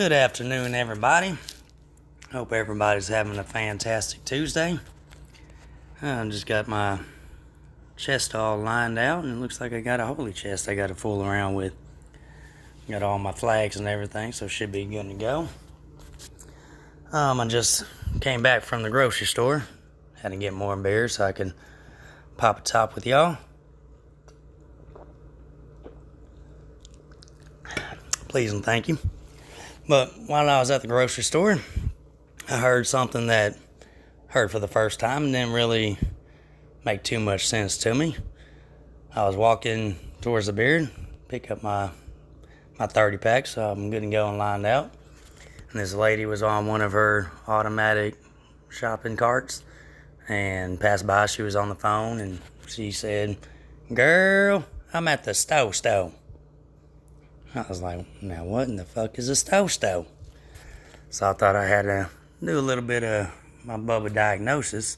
Good afternoon, everybody. Hope everybody's having a fantastic Tuesday. I just got my chest all lined out, and it looks like I got a holy chest I got to fool around with. Got all my flags and everything, so should be good to go. I just came back from the grocery store. Had to get more beers so I can pop a top with y'all. Please and thank you. But while I was at the grocery store, I heard something that heard for the first time and didn't really make too much sense to me. I was walking towards the beer, pick up my 30 pack, so I'm good and go and lined out. And this lady was on one of her automatic shopping carts and passed by. She was on the phone and she said, "Girl, I'm at the stove." I was like, now what in the fuck is a stove? So I thought I had to do a little bit of my Bubba diagnosis,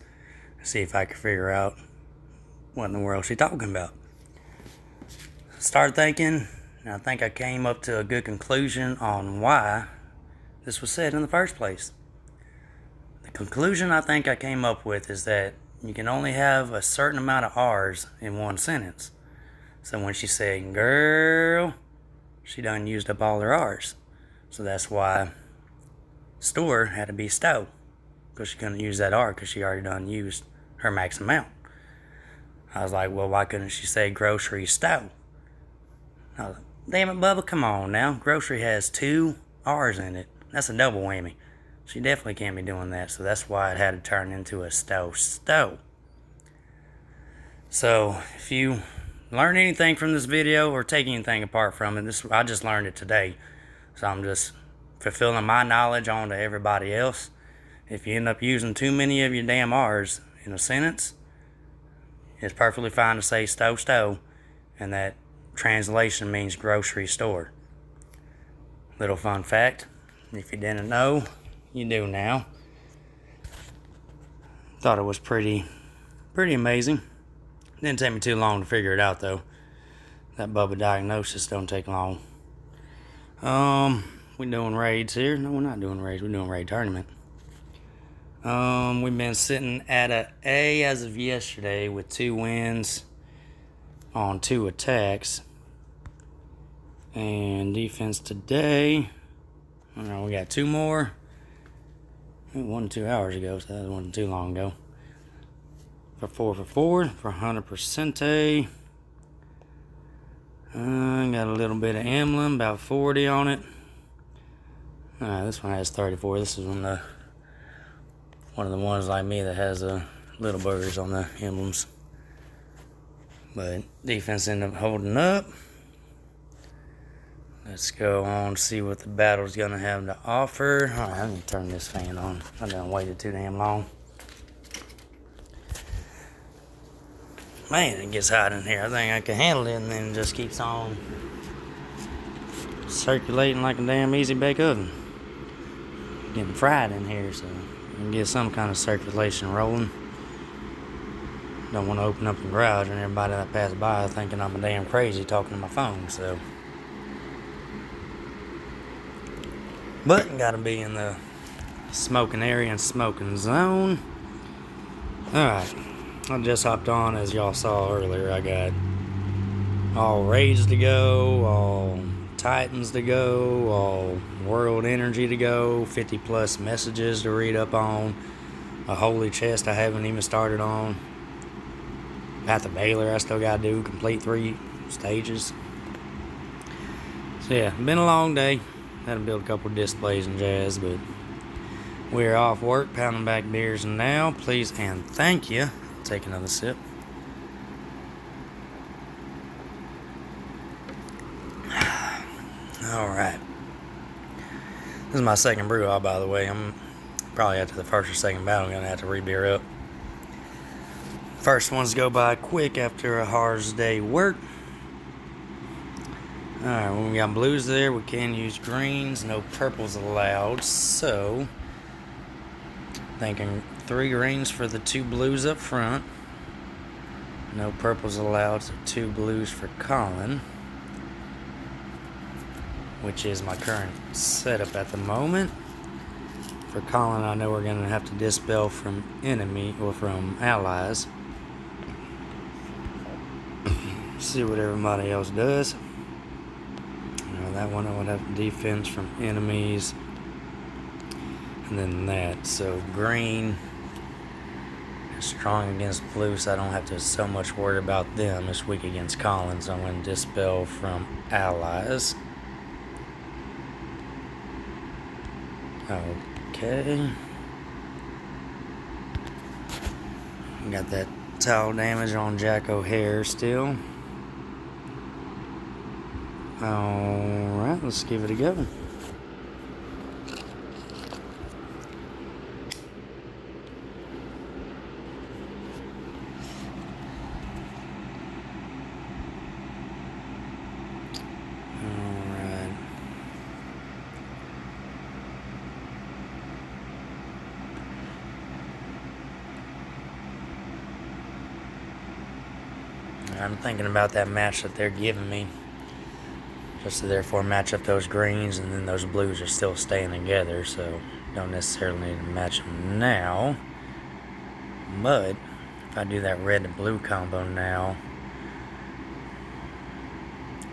see if I could figure out what in the world she's talking about. Started thinking, and I think I came up to a good conclusion on why this was said in the first place. The conclusion I think I came up with is that you can only have a certain amount of R's in one sentence. So when she said, "Girl," she done used up all her R's. So that's why store had to be stove, because she couldn't use that R because she already done used her max amount. I was like, well, why couldn't she say grocery store? I was like, damn it, Bubba, come on now. Grocery has 2 R's in it. That's a double whammy. She definitely can't be doing that, so that's why it had to turn into a stove. So if you learn anything from this video or take anything apart from it, I just learned it today. So I'm just fulfilling my knowledge on to everybody else. If you end up using too many of your damn R's in a sentence, it's perfectly fine to say stove, and that translation means grocery store. Little fun fact, if you didn't know, you do now. Thought it was pretty amazing. Didn't take me too long to figure it out though. That Bubba diagnosis don't take long. We doing raids here. No, we're not doing raids. We're doing raid tournament. We've been sitting at a A as of yesterday with 2 wins on 2 attacks. And defense today, I don't know, we got 2 more. It wasn't 2 hours ago, so that wasn't too long ago. For 4 for 100% A. Got a little bit of emblem, about 40 on it. This one has 34. This is one of the ones like me that has little burgers on the emblems. But defense ended up holding up. Let's go on see what the battle's gonna have to offer. Alright, I'm gonna turn this fan on. I done waited too damn long. Man, it gets hot in here. I think I can handle it, and then it just keeps on circulating like a damn easy bake oven. Getting fried in here, so I can get some kind of circulation rolling. Don't want to open up the garage and everybody that passes by thinking I'm a damn crazy talking to my phone, so. But gotta be in the smoking area and smoking zone. Alright, I just hopped on, as y'all saw earlier. I got all raids to go, all titans to go, all world energy to go, 50 plus messages to read up on, a holy chest I haven't even started on, Path of Baylor I still gotta do, complete 3 stages. So yeah, been a long day. Had to build a couple of displays and jazz, but we're off work, pounding back beers now. Please and thank you. Take another sip. Alright. This is my second brew all, by the way. I'm probably after the first or second battle, I'm going to have to re-beer up. First ones go by quick after a hard day work. Alright, when we got blues there, we can use greens. No purples allowed, so thinking 3 greens for the 2 blues up front. No purples allowed, so 2 blues for Colin. which is my current setup at the moment. For Colin, I know we're going to have to dispel from enemy or from allies. See what everybody else does. That one I would have defense from enemies. And then that. So green is strong against blue, so I don't have to so much worry about them. It's weak against Colin, so I'm going to dispel from allies. Okay. Got that tile damage on Jack O'Hare still. Alright, let's give it a go. I'm thinking about that match that they're giving me, just to therefore match up those greens, and then those blues are still staying together, so don't necessarily need to match them now. But if I do that red and blue combo now,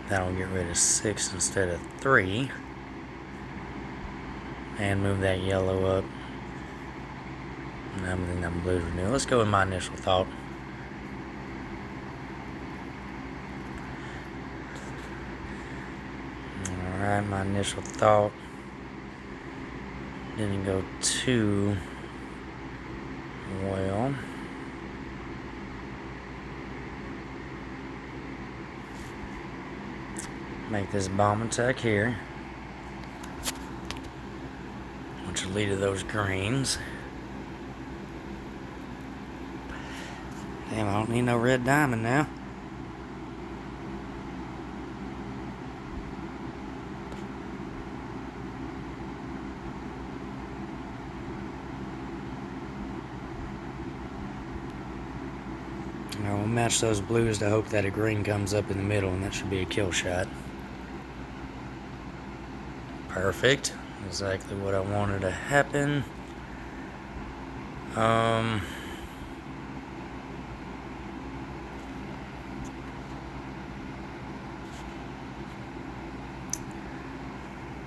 that'll get rid of 6 instead of 3, and move that yellow up. And I think that blues renew. Let's go with my initial thought. Alright, my initial thought didn't go too well. Make this bomb attack here, which will lead to those greens. Damn, I don't need no red diamond now. Now we'll match those blues to hope that a green comes up in the middle, and that should be a kill shot. Perfect. Exactly what I wanted to happen.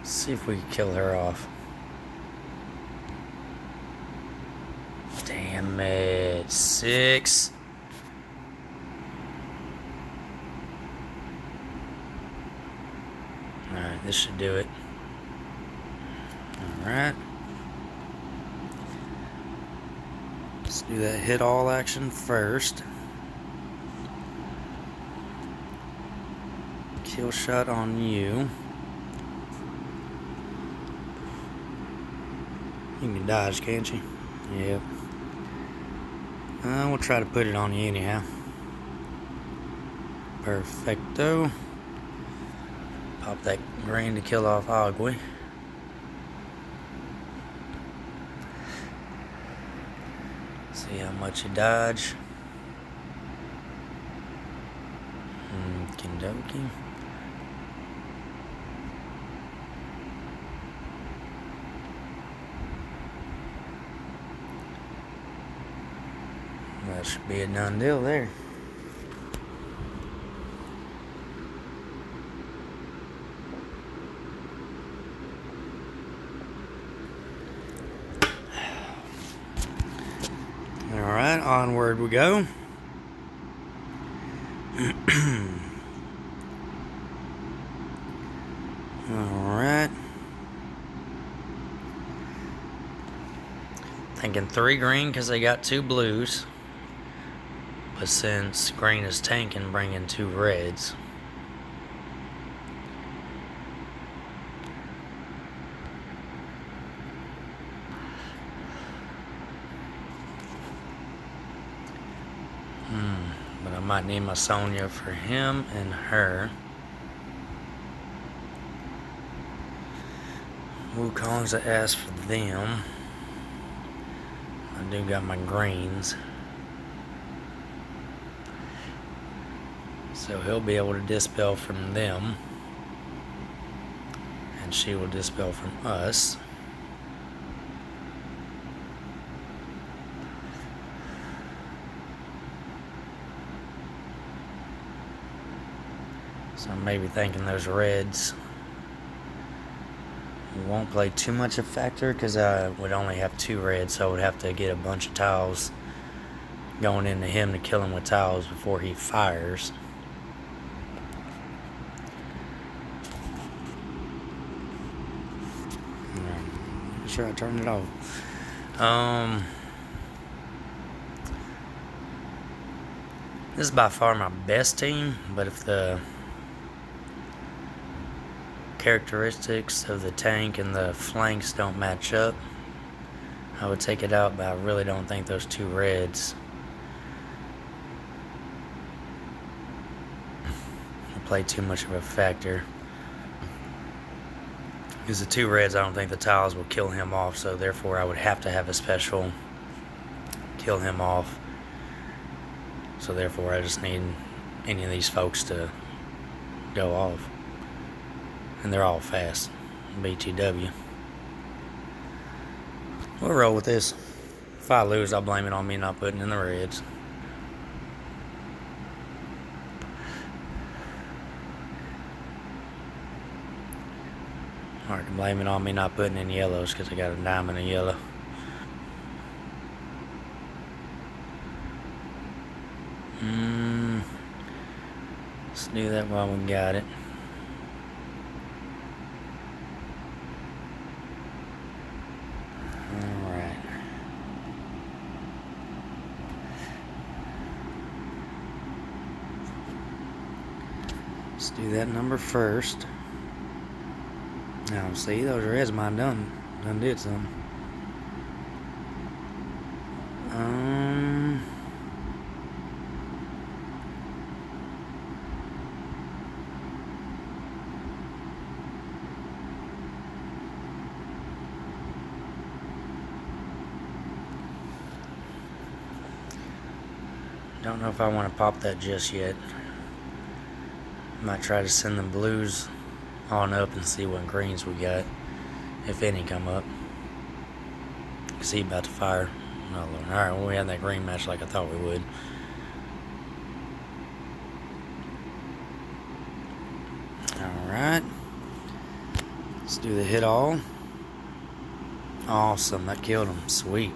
See if we can kill her off. Damn it. 6. Alright, this should do it. Alright. Let's do that hit all action first. Kill shot on you. You can dodge, can't you? Yep. We'll try to put it on you anyhow. Perfecto. Pop that green to kill off Agui. See how much you dodge. Okie-dokie. That should be a done deal there. Alright, onward we go. Alright. Thinking 3 green because they got 2 blues. But since green is tanking, bringing 2 reds. But I might need my Sonya for him and her. Wukong's I asked for them. I do got my greens. So he'll be able to dispel from them. she will dispel from us. So I'm maybe thinking those reds won't play too much a factor because I would only have 2 reds, so I would have to get a bunch of tiles going into him to kill him with tiles before he fires. Make sure I turned it off. This is by far my best team, but if the characteristics of the tank and the flanks don't match up, I would take it out, but I really don't think those 2 reds will play too much of a factor. Because the 2 reds, I don't think the tiles will kill him off, so therefore I would have to have a special kill him off. So therefore I just need any of these folks to go off. And they're all fast. BTW. We'll roll with this. If I lose, I'll blame it on me not putting in the reds. Or I can blame it on me not putting in yellows because I got a diamond of yellow. Let's do that while we got it. Alright. Let's do that number first. Now, see, those reds mine done did something. Don't know if I want to pop that just yet. Might try to send the blues on up and see what greens we got, if any come up. Cause he about to fire. Oh, Lord. Alright, well, we had that green match like I thought we would. Alright. Let's do the hit all. Awesome, that killed him. Sweet.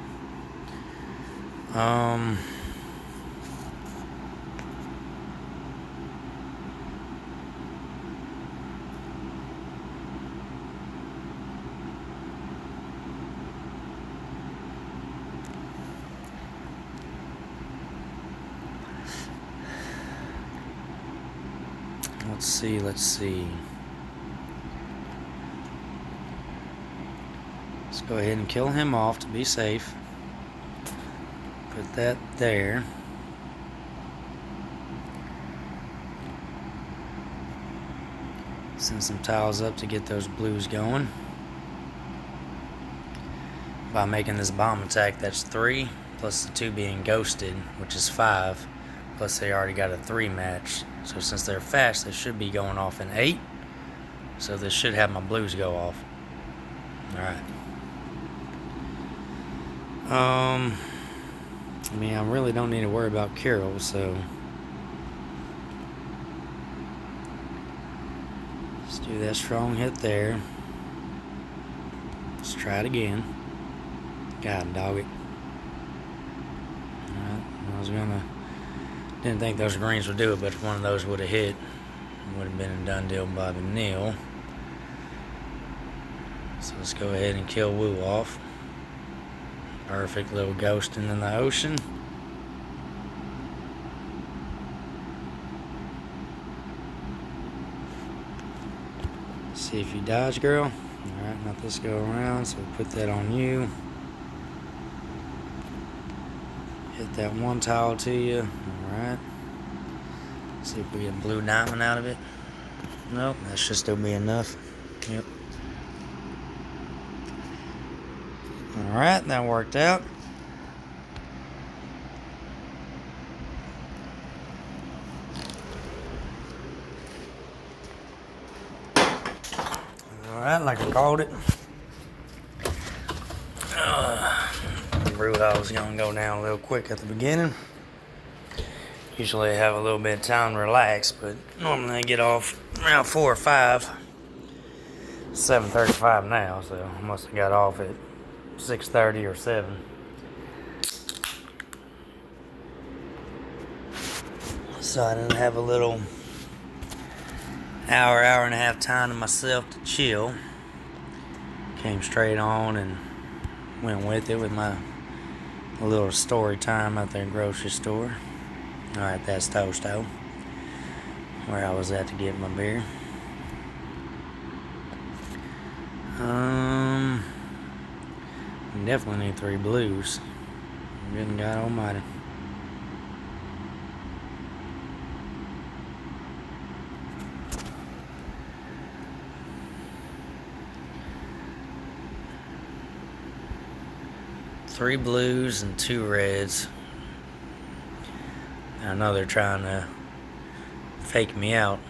Let's see. Let's go ahead and kill him off to be safe. Put that there. Send some tiles up to get those blues going. By making this bomb attack, that's 3, plus the 2 being ghosted, which is 5. Plus they already got a 3 match. So since they're fast, they should be going off in 8. So this should have my blues go off. Alright. I mean, I really don't need to worry about Carol, so let's do that strong hit there. Let's try it again. God dog it. Alright, didn't think those greens would do it, but if one of those would have hit, it would have been a done deal, Bobby Neal. So let's go ahead and kill Woo off. Perfect little ghosting in the ocean. See if you dodge, girl. Alright, let this go around, so we'll put that on you. Hit that 1 tile to you. Alright. See if we get blue diamond out of it. Nope, that should still be enough. Yep. Alright, that worked out. Alright, Alright, like I called it. The brew hose gonna go down a little quick at the beginning. Usually I have a little bit of time to relax, but normally I get off around 4 or 5. 7:35 now, so I must have got off at 6:30 or 7. So I didn't have a little hour and a half time to myself to chill. Came straight on and went with it with my little story time at the grocery store. Alright, that's Tosto, where I was at to get my beer. We definitely need 3 blues. Good God Almighty. Three blues and 2 reds. I know they're trying to fake me out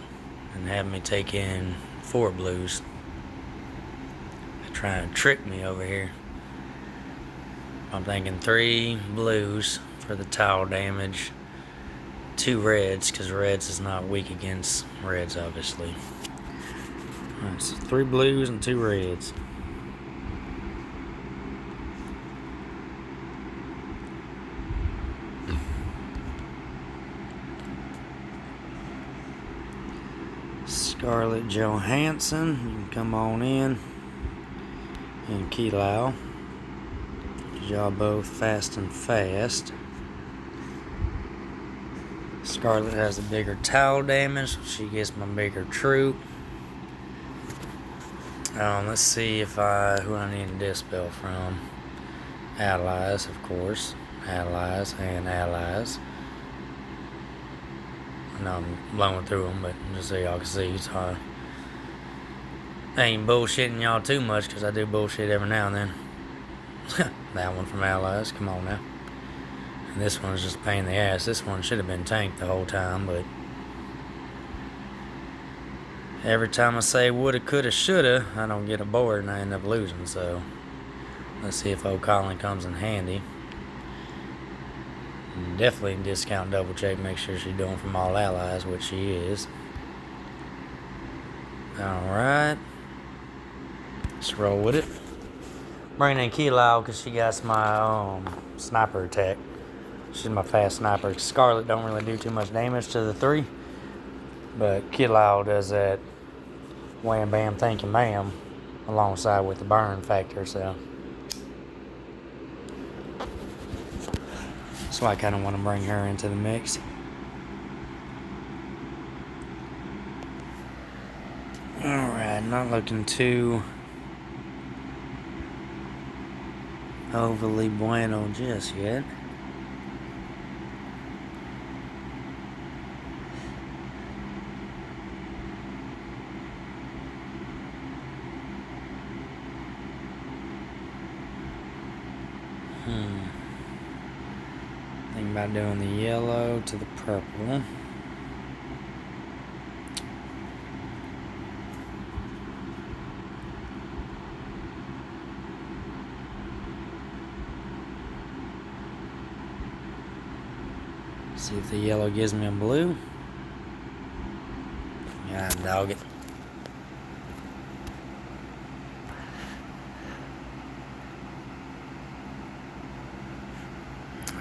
and have me take in 4 blues. They're trying to trick me over here. I'm thinking 3 blues for the tile damage, 2 reds, because reds is not weak against reds, obviously. Alright, so 3 blues and 2 reds. Scarlett Johansson, you can come on in. And Keylau. Y'all both fast and fast. Scarlett has the bigger towel damage, so she gets my bigger troop. Let's see if who I need to dispel from. Allies, of course. Allies and allies. I know I'm blowing through them, but just so y'all can see, so I ain't bullshitting y'all too much, because I do bullshit every now and then. That one from Allies, come on now. And this one's just a pain in the ass. This one should have been tanked the whole time, but every time I say woulda, coulda, shoulda, I don't get aboard and I end up losing, so let's see if old Colin comes in handy. Definitely discount double check, make sure she's doing from all allies, which she is. Alright. Let's roll with it. Bring in Keylau because she got my sniper attack. She's my fast sniper. Scarlett don't really do too much damage to the 3, but Keylau does that wham bam thank you ma'am alongside with the burn factor, so that's why I kind of want to bring her into the mix. Alright, not looking too overly bueno just yet. Think about doing the yellow to the purple. See if the yellow gives me a blue. Yeah, dog it.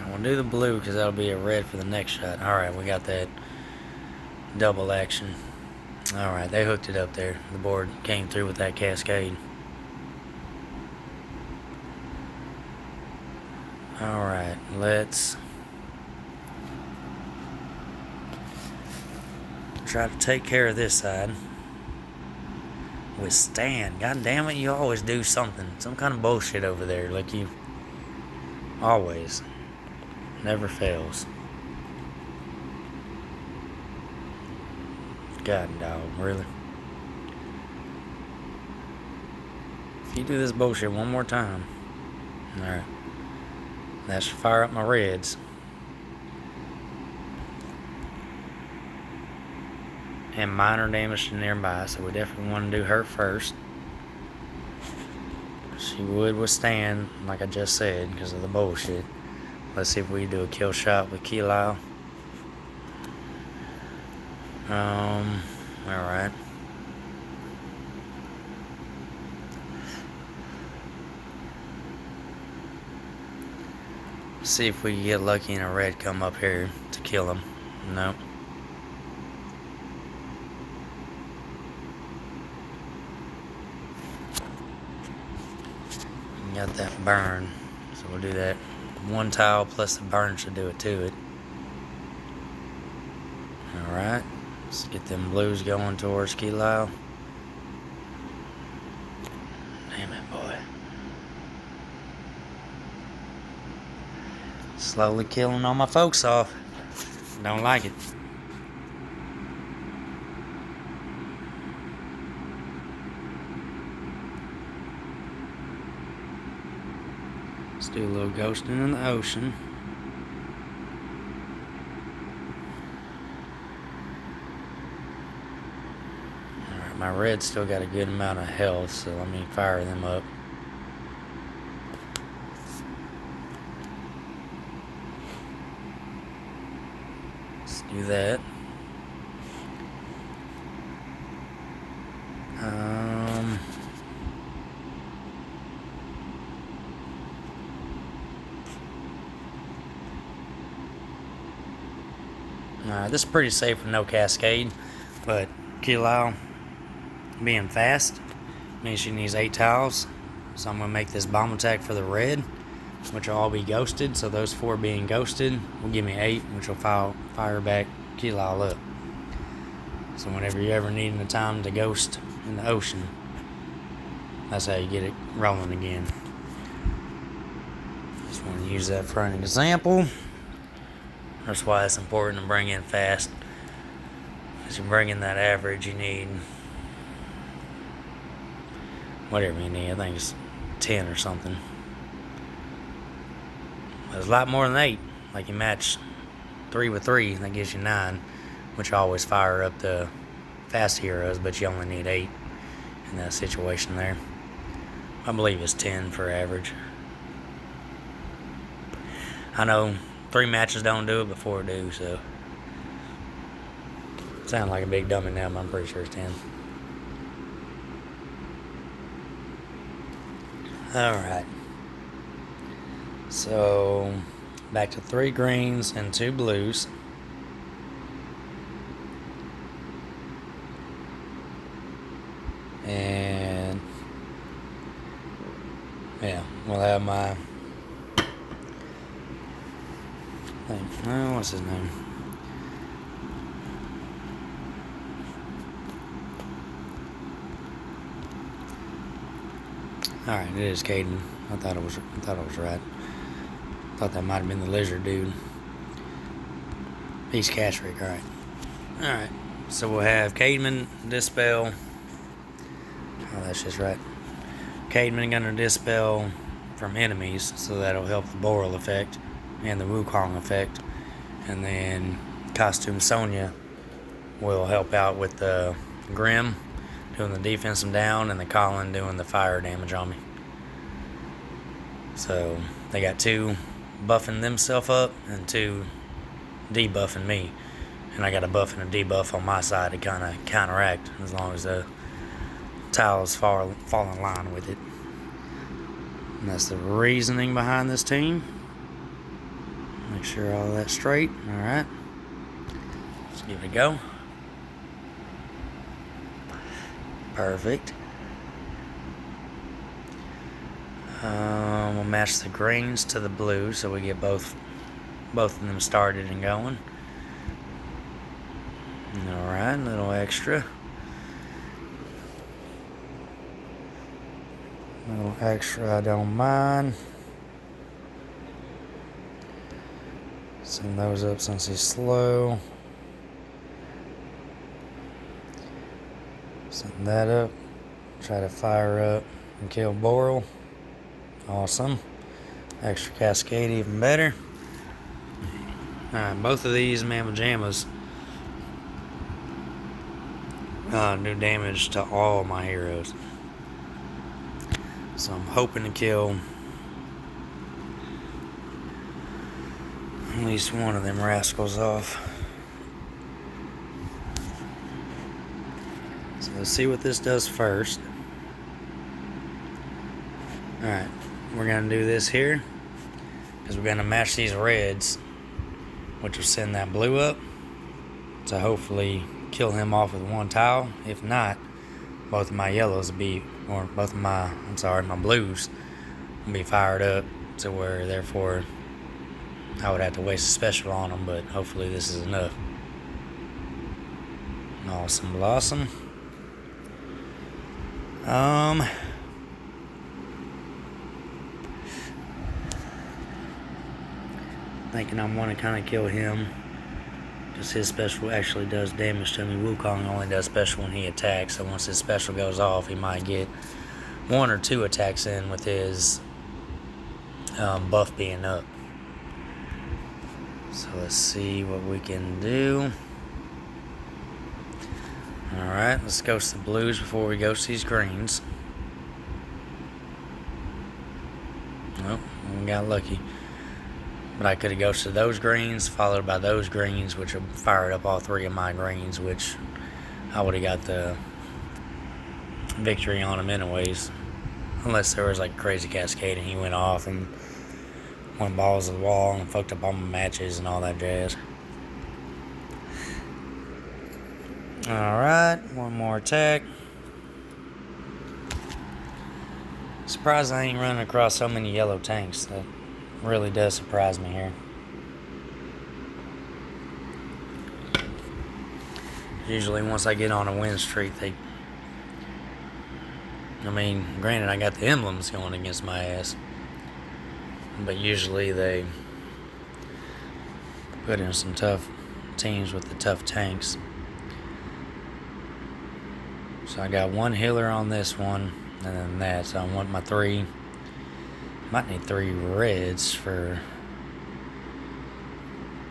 We'll do the blue because that'll be a red for the next shot. Alright, we got that double action. Alright, they hooked it up there. The board came through with that cascade. Alright, let's try to take care of this side. Withstand. God damn it, you always do something. Some kind of bullshit over there. Like you always. Never fails. God dog, really? If you do this bullshit one more time. Alright. That should fire up my reds. And minor damage to nearby, so we definitely want to do her first. She would withstand, like I just said, because of the bullshit. Let's see if we do a kill shot with Kilo. Alright. See if we can get lucky and a red come up here to kill him. Nope. Got that burn, so we'll do that. One tile plus the burn should do it to it. Alright, let's get them blues going towards Kilo. Damn it, boy. Slowly killing all my folks off. Don't like it. Let's do a little ghosting in the ocean. Alright, my red's still got a good amount of health, so let me fire them up. Let's do that. Alright, this is pretty safe with no cascade, but Kilo being fast means she needs 8 tiles, so I'm going to make this bomb attack for the red, which will all be ghosted, so those 4 being ghosted will give me 8, which will fire back Kilo up. So whenever you ever need a time to ghost in the ocean, that's how you get it rolling again. Just want to use that for an example. That's why it's important to bring in fast. As you bring in that average, you need whatever you need. I think it's 10 or something. There's a lot more than 8. Like you match 3 with 3, that gives you 9, which I always fire up the fast heroes, but you only need 8 in that situation there. I believe it's 10 for average. I know 3 matches don't do it, but 4 do, so. Sound like a big dummy now, but I'm pretty sure it's 10. Alright. So, back to 3 greens and 2 blues. And, yeah, we'll have my what's his name? Alright, it is Caden. I thought it was right. Thought that might have been the lizard dude. He's Cashrick, alright. Alright. So we'll have Cademan dispel. Oh, that's just right. Cademan gonna dispel from enemies, so that'll help the Boral effect and the Wukong effect. And then Costume Sonya will help out with the Grim doing the defensive down and the Colin doing the fire damage on me. So they got 2 buffing themselves up and 2 debuffing me. And I got a buff and a debuff on my side to kind of counteract, as long as the tiles fall in line with it. And that's the reasoning behind this team. Make sure all that's straight. Alright. Let's give it a go. Perfect. We'll match the greens to the blues, so we get both of them started and going. Alright, a little extra. A little extra, I don't mind. Send those up since he's slow. Send that up. Try to fire up and kill Boral. Awesome. Extra cascade, even better. Alright, both of these Mamma Jammas do damage to all my heroes. So I'm hoping to kill at least one of them rascals off. So let's see what this does first. Alright, we're going to do this here, because we're going to match these reds, which will send that blue up, to hopefully kill him off with one tile. If not, both of my yellows will be, or both of my, my blues will be fired up, to where therefore I would have to waste a special on them, but hopefully this is enough. Awesome blossom. Thinking I'm going to kind of kill him, because his special actually does damage to me. Wukong only does special when he attacks, so once his special goes off, he might get 1 or 2 attacks in with his buff being up. So let's see what we can do. Alright, let's ghost the blues before we ghost these greens. Well, we got lucky. But I could have ghosted those greens, followed by those greens, which would fire up all 3 of my greens, which I would have got the victory on them anyways. Unless there was like a crazy cascade and he went off and went balls to the wall and fucked up all my matches and all that jazz. Alright, one more attack. Surprised I ain't running across so many yellow tanks. That really does surprise me here. Usually once I get on a win streak, granted I got the emblems going against my ass, but usually they put in some tough teams with the tough tanks. So I got 1 healer on this one, and then that, so I want my 3. Might need 3 reds for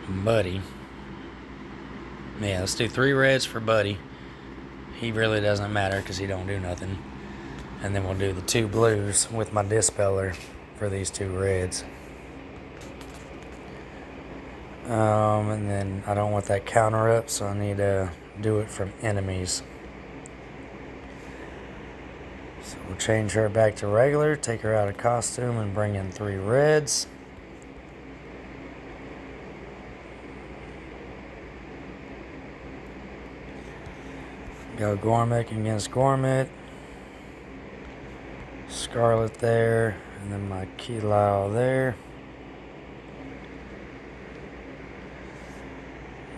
Buddy. Yeah, let's do 3 reds for Buddy. He really doesn't matter because he don't do nothing. And then we'll do the 2 blues with my Dispeller for these 2 reds. And then I don't want that counter up, so I need to do it from enemies. So we'll change her back to regular, take her out of costume, and bring in 3 reds. Go Gormick against Gormick. Scarlet there, and then my Kilao there.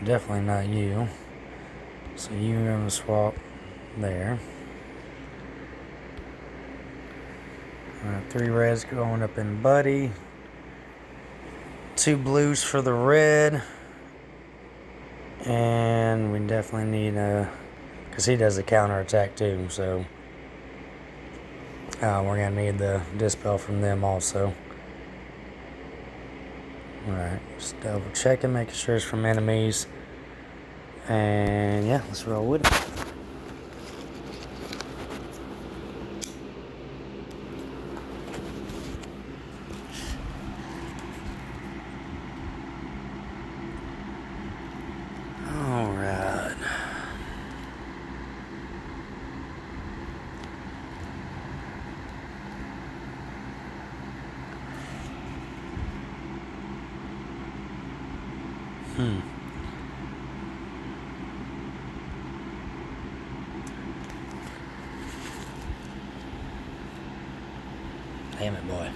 Definitely not you. So you're going to swap there. Alright, 3 reds going up in Buddy. 2 blues for the red. And we definitely need because he does a counter attack too, so we're going to need the Dispel from them also. Alright, just double checking, making sure it's from enemies. And yeah, let's roll with it. Alright. Damn it, boy.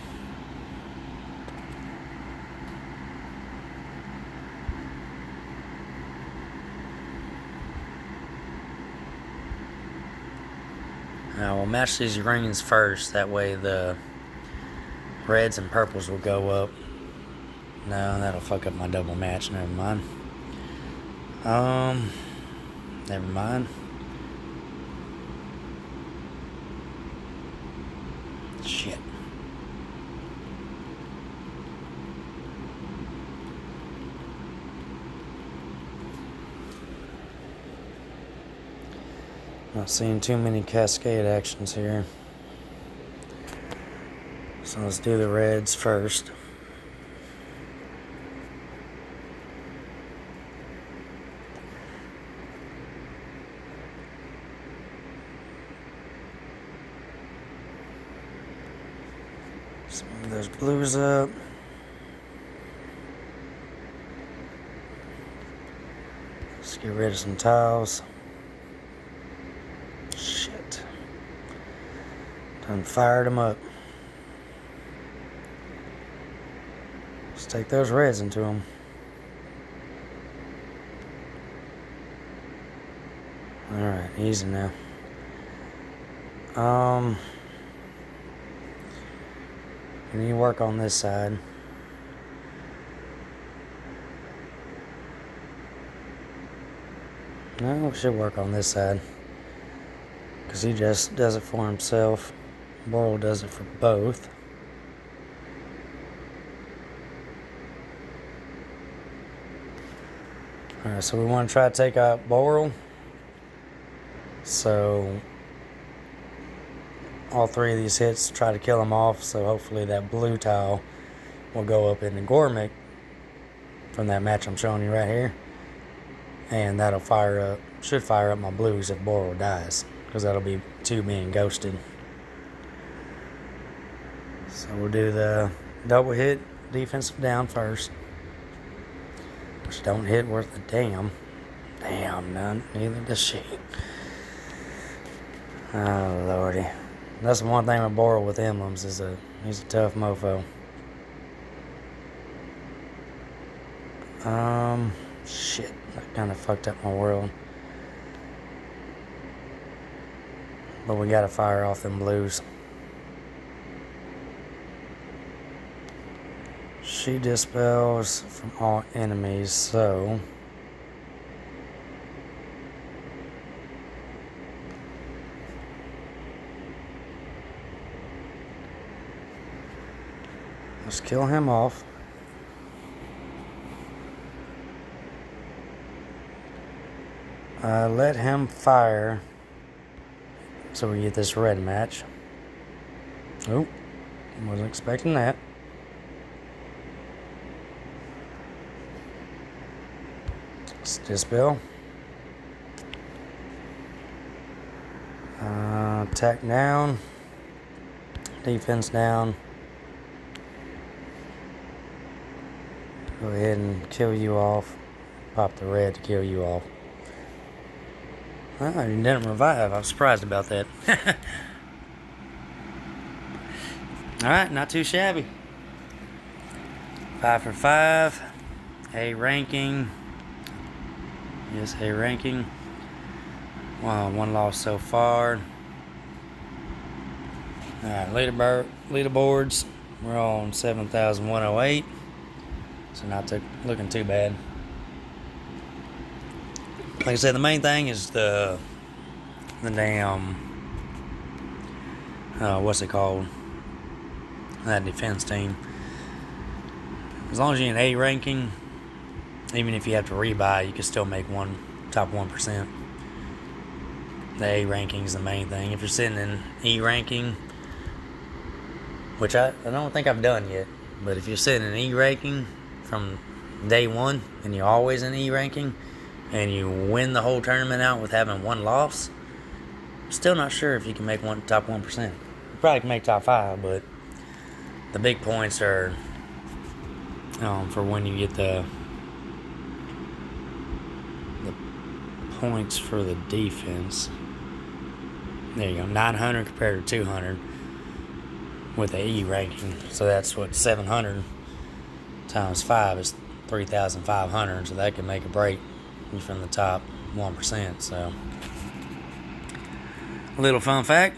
Now we'll match these greens first, that way the reds and purples will go up. No, that'll fuck up my double match, never mind. Never mind. Shit. Not seeing too many cascade actions here. So let's do the reds first. Smooth those blues up. Let's get rid of some tiles. Shit. Done fired them up. Let's take those reds into them. Alright, easy now. We need to work on this side. No, we should work on this side. Because he just does it for himself. Boral does it for both. Alright, so we want to try to take out Boral. So all three of these hits try to kill him off, so hopefully that blue tile will go up in the Gormick from that match I'm showing you right here, and that'll should fire up my blues if Boral dies, because that'll be two being ghosted. So we'll do the double hit defensive down first, which don't hit worth a damn. None, neither does she. Oh lordy. That's the one thing with Boral with emblems, is he's a tough mofo. Shit, that kind of fucked up my world. But we gotta fire off them blues. She dispels from all enemies, so let's kill him off. Let him fire so we get this red match. Oh, wasn't expecting that. Let's dispel. Attack down. Defense down. Go ahead and kill you off. Pop the red to kill you off. Oh, you didn't revive. I'm surprised about that. Alright, not too shabby. 5 for 5. A ranking. Yes, A ranking. Wow, one loss so far. Alright, leaderboards. We're on 7,108. So not looking too bad. Like I said, the main thing is the damn, what's it called? That defense team. As long as you're in A ranking, even if you have to rebuy, you can still make top 1%. The A ranking is the main thing. If you're sitting in E ranking, which I don't think I've done yet, but if you're sitting in E ranking from day one and you're always in E ranking, and you win the whole tournament out with having one loss, I'm still not sure if you can make top 1%. You probably can make top 5, but the big points are for when you get the points for the defense. There you go, 900 compared to 200 with the E ranking. So that's what 700 times 5 is 3,500. So that can make a break from the top 1%. So a little fun fact.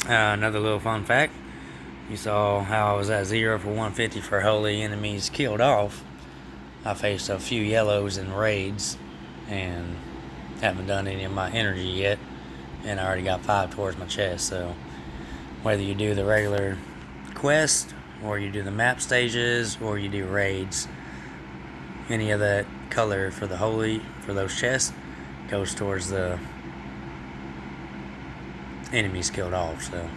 Another little fun fact. You saw how I was at 0 for 150 for holy enemies killed off. I faced a few yellows in raids and haven't done any of my energy yet, and I already got 5 towards my chest. So whether you do the regular quest or you do the map stages or you do raids, any of that color for the holy, for those chests, goes towards the enemies killed off. So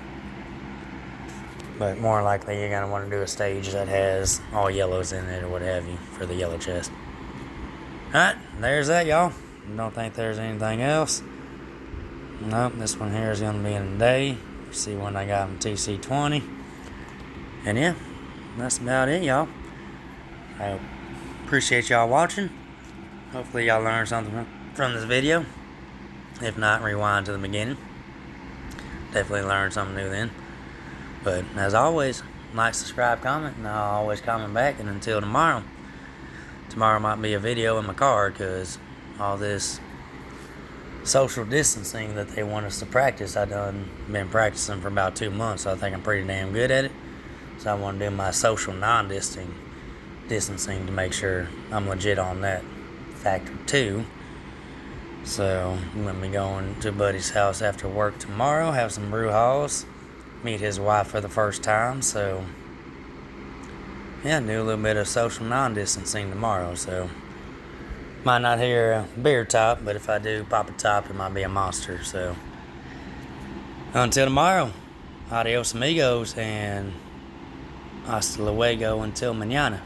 But more likely you're going to want to do a stage that has all yellows in it or what have you for the yellow chest. Alright, there's that, y'all. Don't think there's anything else. Nope, this one here is going to be in a day. See when I got them TC20. And yeah, that's about it, y'all. I appreciate y'all watching. Hopefully y'all learned something from this video. If not, rewind to the beginning. Definitely learned something new then. But as always, like, subscribe, comment, and I'll always comment back. And until tomorrow, tomorrow might be a video in my car because all this social distancing that they want us to practice, I've been practicing for about 2 months, so I think I'm pretty damn good at it. So I want to do my social distancing to make sure I'm legit on that factor too. So I'm going to be going to a buddy's house after work tomorrow, have some brouhahas, meet his wife for the first time. So yeah, do a little bit of social non-distancing tomorrow. So might not hear a beer top, but if I do pop a top, it might be a monster. So until tomorrow, adios amigos, and hasta luego until mañana.